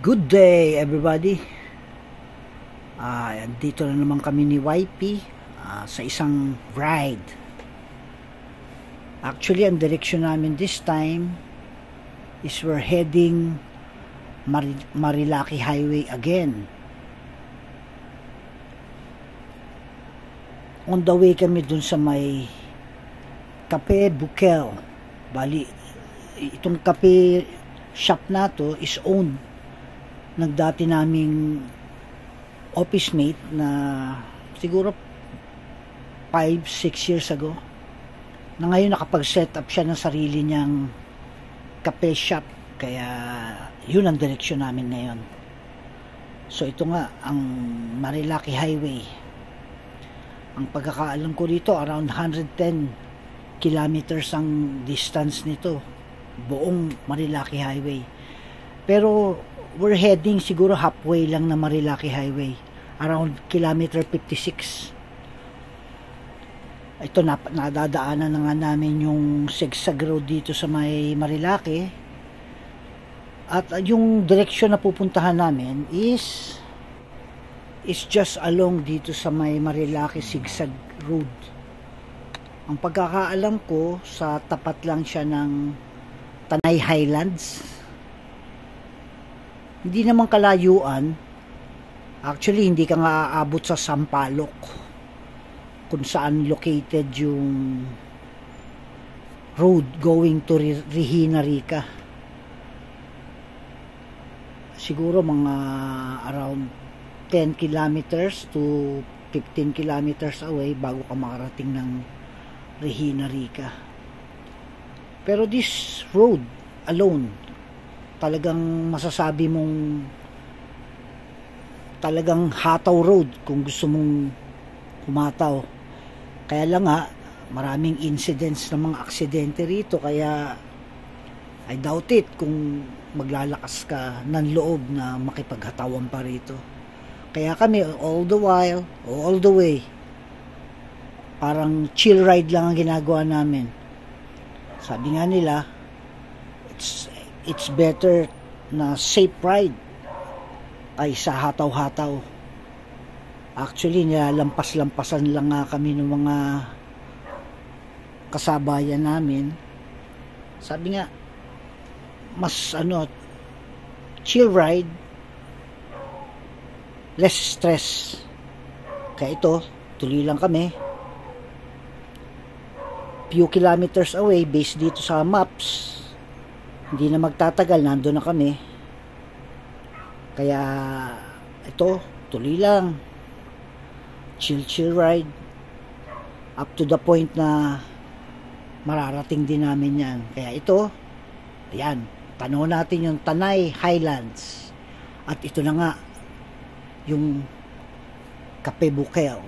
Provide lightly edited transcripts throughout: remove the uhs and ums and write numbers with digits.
Good day everybody. Dito na naman kami ni YP sa isang ride. Actually, ang direction namin this time is we're heading Marilaki Highway again. On the way kami dun sa may Cafe Bukel. Bali, itong cafe shop na to is owned ng dati naming office mate na siguro 5-6 years ago, na ngayon nakapag-set up siya ng sarili niyang cafe shop. Kaya yun ang direksyon namin ngayon. So ito nga ang Marilaki Highway. Ang pagkakaalam ko dito, around 110 kilometers ang distance nito, buong Marilaki Highway. Pero we're heading siguro halfway lang na Marilaki Highway, around kilometer 56. Ito, nadadaanan na nga namin yung Sigsag Road dito sa may Marilaki. At yung direksyon na pupuntahan namin is just along dito sa may Marilaki Sigsag Road. Ang pagkakaalam ko, sa tapat lang siya ng Tanay Highlands. Hindi naman kalayuan. Actually, hindi ka nga aabot sa Sampaloc, kung saan located yung road going to Regina Rica. Siguro mga around 10 kilometers to 15 kilometers away bago ka makarating ng Regina Rica. Pero this road alone, talagang masasabi mong talagang hataw road kung gusto mong humataw. Kaya lang nga, maraming incidents ng mga aksidente rito, kaya I doubt it kung maglalakas ka ng loob na makipaghatawan pa rito. Kaya kami all the while, all the way, parang chill ride lang ang ginagawa namin. Sabi nga nila, it's better na safe ride ay sa hataw-hataw. Actually, nilalampas-lampasan lang nga kami ng mga kasabayan namin. Sabi nga, mas chill ride, less stress. Kaya ito, tuloy lang kami. Few kilometers away, based dito sa maps. Hindi na magtatagal, nandun na kami. Kaya ito, tuloy lang, chill ride, up to the point na mararating din namin yan. Kaya ito, ayan, tanong natin yung Tanay Highlands. At ito na nga yung Cafe Bukel.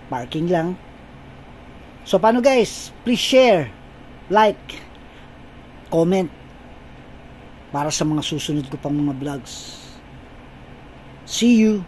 Parking lang. So paano guys, please share, like, comment para sa mga susunod ko pang mga vlogs. See you!